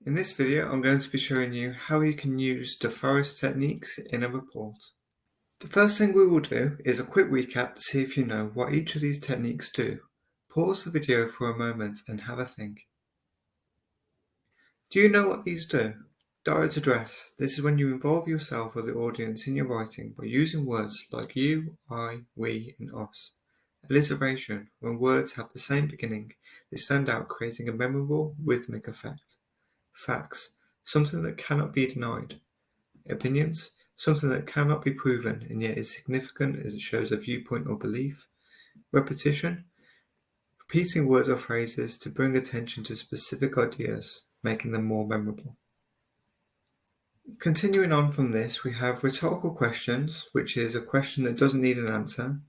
In this video, I'm going to be showing you how you can use DAFORREST techniques in a report. The first thing we will do is a quick recap to see if you know what each of these techniques do. Pause the video for a moment and have a think. Do you know what these do? Direct address. This is when you involve yourself or the audience in your writing by using words like you, I, we, and us. Alliteration. When words have the same beginning, they stand out, creating a memorable, rhythmic effect. Facts. Something that cannot be denied. Opinions. Something that cannot be proven and yet is significant as it shows a viewpoint or belief. Repetition. Repeating words or phrases to bring attention to specific ideas, making them more memorable. Continuing on from this, we have rhetorical questions, which is a question that doesn't need an answer.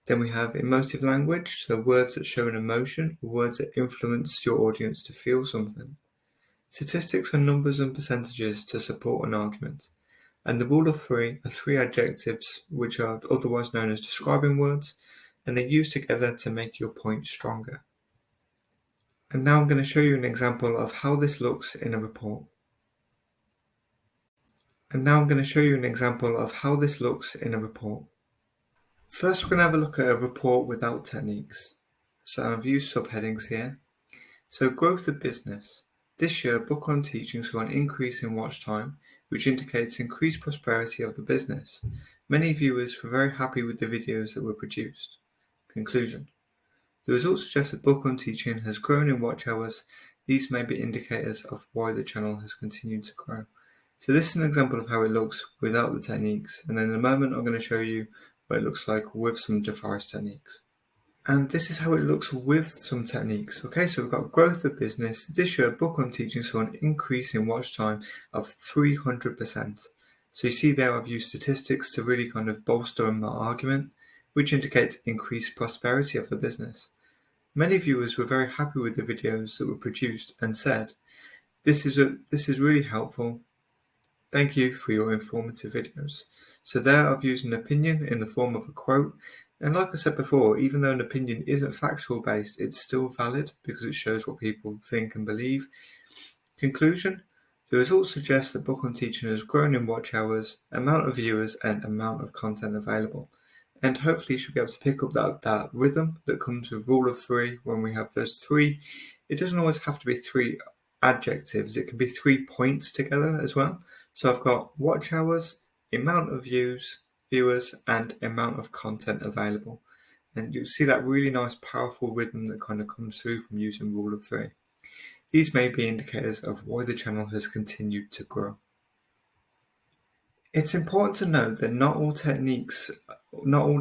Then we have emotive language, so words that show an emotion or words that influence your audience to feel something. Statistics are numbers and percentages to support an argument. And the rule of three are three adjectives, which are otherwise known as describing words, and they're used together to make your point stronger. And now I'm going to show you an example of how this looks in a report. First, we're going to have a look at a report without techniques. So I've used subheadings here. So growth of business. This year, book on teaching saw an increase in watch time, which indicates increased prosperity of the business. Many viewers were very happy with the videos that were produced. Conclusion. The results suggest that book on teaching has grown in watch hours. These may be indicators of why the channel has continued to grow. So this is an example of how it looks without the techniques, and in a moment I'm going to show you what it looks like with some DAFORREST techniques. And this is how it looks with some techniques. Okay, so we've got growth of business. This year, book on teaching saw an increase in watch time of 300%. So you see there I've used statistics to really kind of bolster my argument, which indicates increased prosperity of the business. Many viewers were very happy with the videos that were produced and said, this is really helpful. Thank you for your informative videos. So there I've used an opinion in the form of a quote. And like I said before, even though an opinion isn't factual based, it's still valid because it shows what people think and believe. Conclusion. The results suggest that book on teaching has grown in watch hours, amount of viewers, and amount of content available. And hopefully you should be able to pick up that rhythm that comes with rule of three when we have those three. It doesn't always have to be three adjectives. It can be 3 points together as well. So I've got watch hours, amount of viewers, and amount of content available. And you'll see that really nice, powerful rhythm that kind of comes through from using rule of three. These may be indicators of why the channel has continued to grow. It's important to note that not all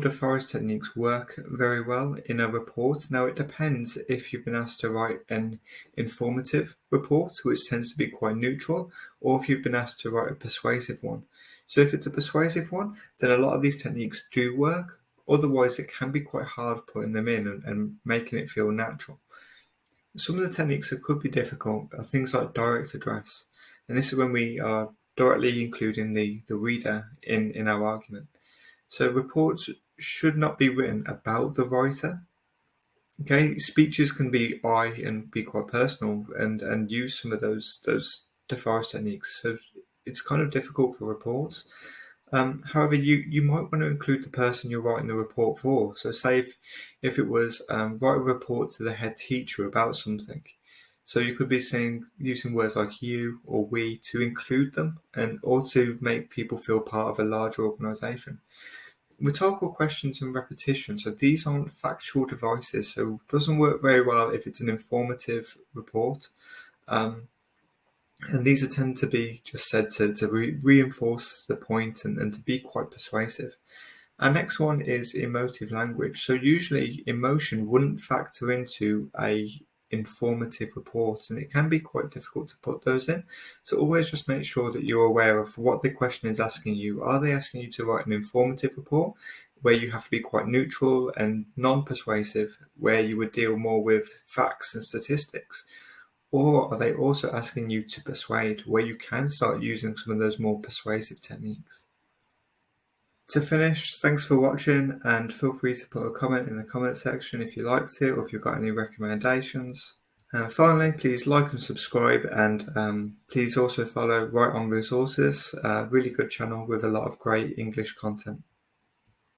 DAFORREST techniques work very well in a report. Now it depends if you've been asked to write an informative report, which tends to be quite neutral, or if you've been asked to write a persuasive one. So if it's a persuasive one, then a lot of these techniques do work. Otherwise, it can be quite hard putting them in and making it feel natural. Some of the techniques that could be difficult are things like direct address. And this is when we are directly including the reader in our argument. So reports should not be written about the writer. Okay, speeches can be and be quite personal and use some of those DAFORREST techniques. So it's kind of difficult for reports. However, you might want to include the person you're writing the report for. So say if it was write a report to the head teacher about something. So you could be using words like you or we to include them or to make people feel part of a larger organisation. Rhetorical questions and repetition. So these aren't factual devices, so it doesn't work very well if it's an informative report. And these tend to be just said to reinforce the point and to be quite persuasive. Our next one is emotive language. So usually emotion wouldn't factor into a informative report, and it can be quite difficult to put those in. So always just make sure that you're aware of what the question is asking you. Are they asking you to write an informative report where you have to be quite neutral and non-persuasive, where you would deal more with facts and statistics? Or are they also asking you to persuade, where you can start using some of those more persuasive techniques? To finish, thanks for watching, and feel free to put a comment in the comment section if you liked it or if you've got any recommendations. And finally, please like and subscribe, and please also follow Right On Resources, a really good channel with a lot of great English content.